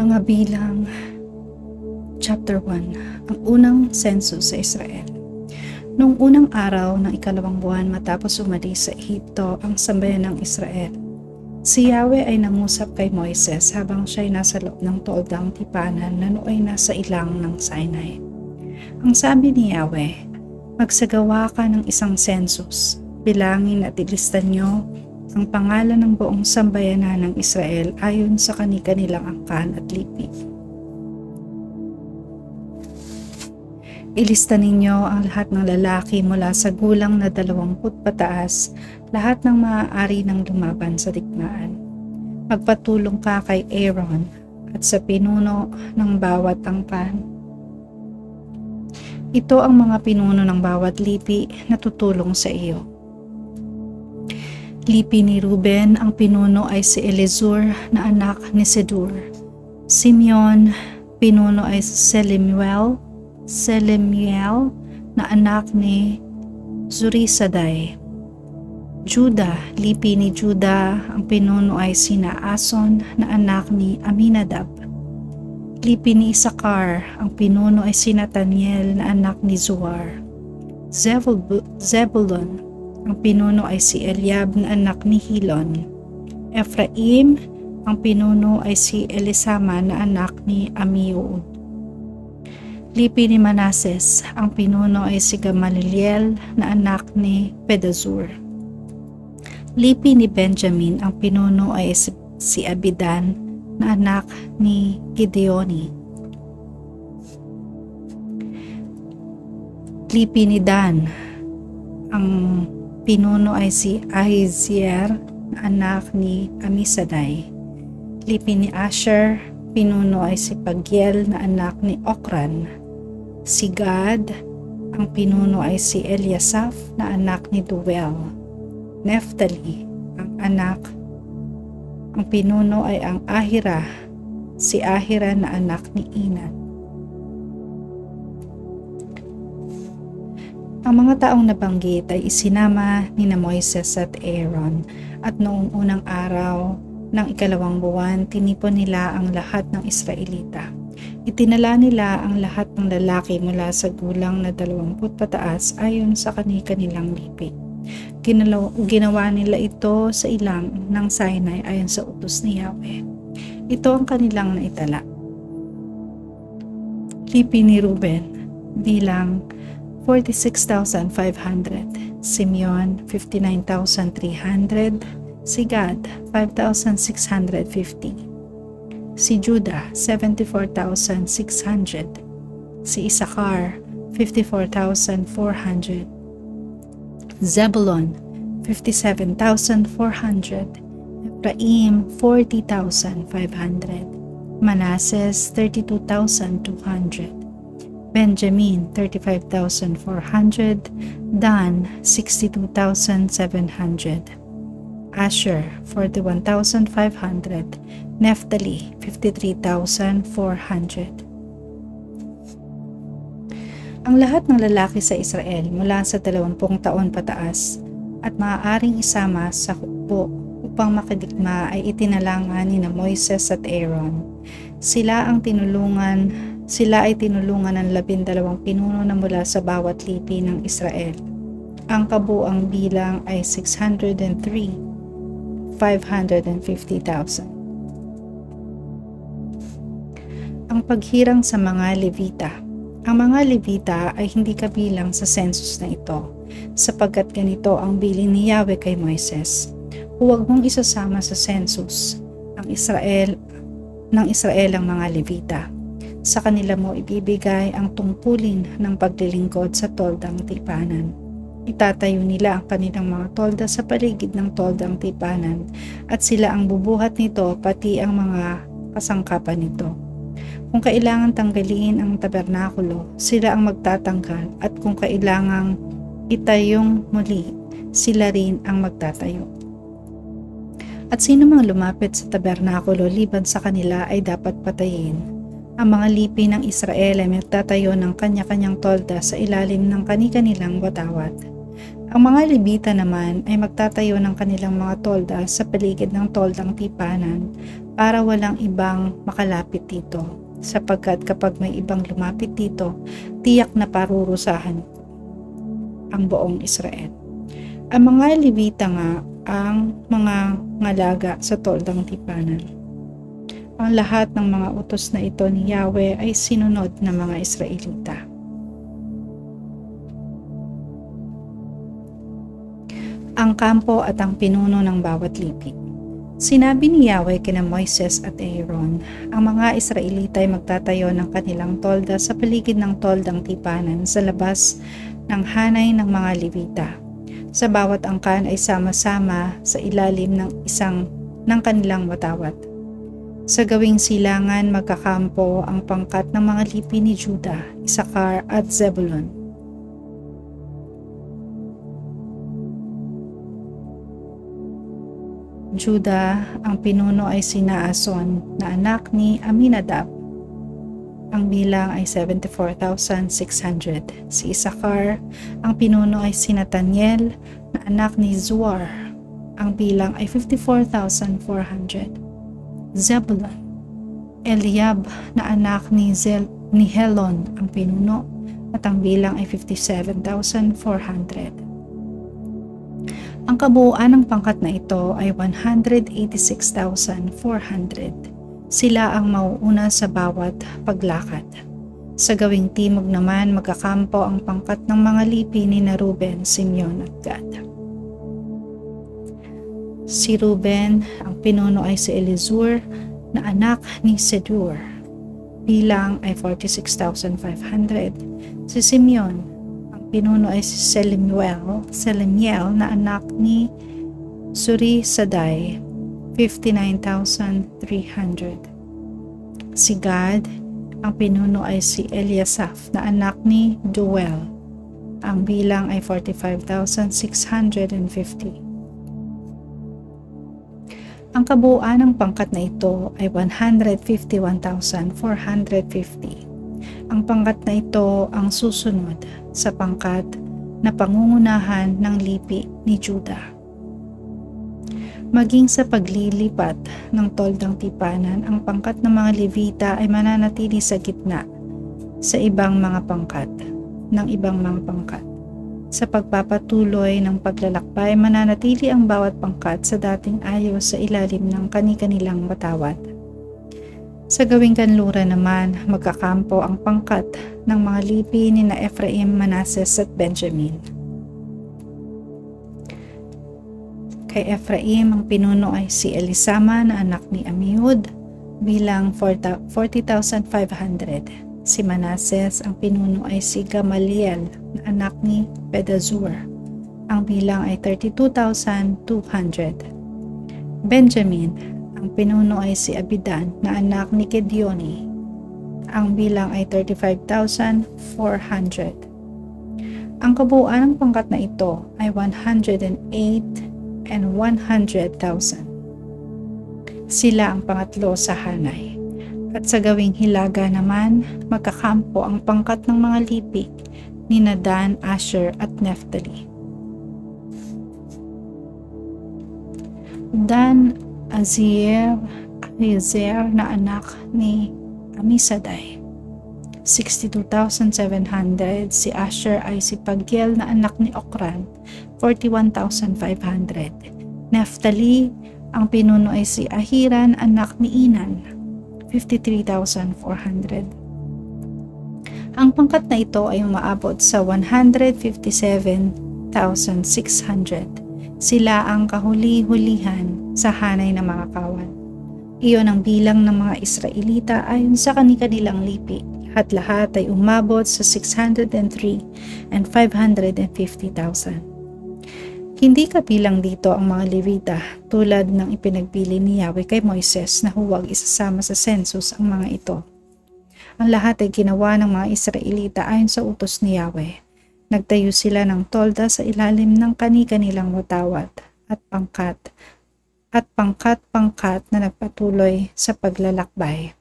Mga bilang, Chapter 1, ang unang census sa Israel. Noong unang araw ng ikalawang buwan matapos umalis sa Ehipto ang sambayan ng Israel, si Yahweh ay nangusap kay Moises habang siya'y nasa loob ng toldang tipanan na nooy nasa ilang ng Sinai. Ang sabi ni Yahweh, magsagawa ka ng isang census, bilangin at ilistan niyo ang pangalan ng buong sambayanan ng Israel ayon sa kani-kanilang angkan at lipi. Ilista ninyo ang lahat ng lalaki mula sa gulang na 20 pataas, lahat ng maaari ng lumaban sa digmaan. Magpatulong ka kay Aaron at sa pinuno ng bawat angkan. Ito ang mga pinuno ng bawat lipi na tutulong sa iyo. Lipi ni Ruben, ang pinuno ay si Elizur na anak ni Sedur. Simeon, pinuno ay Selemiel na anak ni Zurisadai. Juda, lipi ni Juda, ang pinuno ay sina Ason na anak ni Aminadab. Lipi ni Isakar, ang pinuno ay si Nathaniel na anak ni Zuar. Zebulon, ang pinuno ay si Eliab na anak ni Hilon. Ephraim, ang pinuno ay si Elisama na anak ni Amiud. Lipi ni Manases, ang pinuno ay si Gamaliel na anak ni Pedazur. Lipi ni Benjamin, ang pinuno ay si Abidan na anak ni Gideoni. Lipi ni Dan, ang pinuno ay si Ahizier na anak ni Amisadai. Lipi ni Asher, pinuno ay si Pagiel na anak ni Okran. Si Gad, ang pinuno ay si Eliasaph na anak ni Duel. Neftali, ang pinuno ay ang Ahira, si Ahira na anak ni Inan. Ang mga taong nabanggit ay isinama ni Moises at Aaron at noong unang araw ng ikalawang buwan, tinipon nila ang lahat ng Israelita. Itinala nila ang lahat ng lalaki mula sa gulang na 20 pataas ayon sa kani-kanilang lipi. Ginawa nila ito sa ilang ng Sinai ayon sa utos ni Yahweh. Ito ang kanilang naitala. Lipi ni Ruben, bilang 46,500, Simeon 59,300, si Gad 5,650, si Judah 74,600, si Isakar 54,400, Zebulon 57,400, Ephraim 40,500, Manases 32,200, Benjamin 35,400, Dan 62,700, Asher 41,500, Neftali 53,400. Ang lahat ng lalaki sa Israel mula sa 20 taon pataas at maaaring isama sa hukbo upang makidigma ay itinalanga ni Moises at Aaron. Sila ay tinulungan ng 12 pinuno na mula sa bawat lipi ng Israel. Ang kabuang bilang ay 603,550,000. Ang paghirang sa mga Levita. Ang mga Levita ay hindi kabilang sa census na ito, sapagkat ganito ang bilin ni Yahweh kay Moises. Huwag mong isasama sa census ng Israel ang mga Levita. Sa kanila mo ibibigay ang tungkulin ng paglilingkod sa toldang tipanan. Itatayo nila ang kanilang mga tolda sa paligid ng toldang tipanan at sila ang bubuhat nito pati ang mga kasangkapan nito. Kung kailangan tanggalin ang tabernakulo, sila ang magtatanggal at kung kailangang itayong muli, sila rin ang magtatayo. At sino mang lumapit sa tabernakulo liban sa kanila ay dapat patayin. Ang mga lipi ng Israel ay magtatayo ng kanya-kanyang tolda sa ilalim ng kani-kanilang watawat. Ang mga Levita naman ay magtatayo ng kanilang mga tolda sa paligid ng toldang tipanan para walang ibang makalapit dito, sapagkat kapag may ibang lumapit dito, tiyak na parurusahan ang buong Israel. Ang mga Levita nga ang mga ngalaga sa toldang tipanan. Ang lahat ng mga utos na ito ni Yahweh ay sinunod ng mga Israelita. Ang kampo at ang pinuno ng bawat lipi. Sinabi ni Yahweh kina Moises at Aaron, ang mga Israelita ay magtatayo ng kanilang tolda sa paligid ng toldang tipanan sa labas ng hanay ng mga Levita. Sa bawat angkan ay sama-sama sa ilalim ng kanilang watawat. Sa gawing silangan magkakampo ang pangkat ng mga lipi ni Judah, Isakar at Zebulun. Judah, ang pinuno ay si Naason na anak ni Aminadab. Ang bilang ay 74,600. Si Isakar, ang pinuno ay si Nathaniel na anak ni Zuar. Ang bilang ay 54,400. Zebulun, Eliab na anak ni Helon ang pinuno at ang bilang ay 57,400. Ang kabuuan ng pangkat na ito ay 186,400. Sila ang mauuna sa bawat paglakad. Sa gawing timog naman magkakampo ang pangkat ng mga lipi ni Ruben, Simeon at Gad. Si Ruben, ang pinuno ay si Elizur na anak ni Sedur. Bilang ay 46,500. Si Simeon, pinuno ay si Selemiel na anak ni Surisadai, 59,300. Si Gad, ang pinuno ay si Eliasaph na anak ni Duel. Ang bilang ay 45,650. Ang kabuuan ng pangkat na ito ay 151,450. Ang pangkat na ito ang susunod sa pangkat na pangungunahan ng lipi ni Judah. Maging sa paglilipat ng toldang tipanan, ang pangkat ng mga Levita ay mananatili sa gitna sa ibang mga pangkat Sa pagpapatuloy ng paglalakbay, mananatili ang bawat pangkat sa dating ayos sa ilalim ng kani-kanilang watawat. Sa gawing kanluran naman, magkakampo ang pangkat ng mga lipi ni Ephraim, Manasseh at Benjamin. Kay Ephraim, ang pinuno ay si Elisama na anak ni Amihud, bilang 40,500. Si Manasseh, ang pinuno ay si Gamaliel na anak ni Pedazur. Ang bilang ay 32,200. Benjamin, ang pinuno ay si Abidan na anak ni Gideoni. Ang bilang ay 35,400. Ang kabuuan ng pangkat na ito ay 108 and 100,000. Sila ang pangatlo sa hanay. At sa gawing hilaga naman, magkakampo ang pangkat ng mga lipi ni Dan, Asher at Naphtali. Dan, Ahiezer na anak ni Amisadai, 62,700. Si Asher ay si Pagiel na anak ni Okran, 41,500. Naphtali, ang pinuno ay si Ahiran anak ni Inan, 53,400. Ang pangkat na ito ay umaabot sa 157,600. Sila ang kahuli-hulihan sa hanay ng mga kawan. Iyon ang bilang ng mga Israelita ayon sa kanilang lipi. Lahat-lahat ay umabot sa 603 and 550,000. Hindi kabilang dito ang mga Levita tulad ng ipinagbili ni Yahweh kay Moises na huwag isasama sa census ang mga ito. Ang lahat ay ginawa ng mga Israelita ayon sa utos ni Yahweh. Nagtayo sila ng tolda sa ilalim ng kani-kanilang watawat at pangkat na nagpatuloy sa paglalakbay.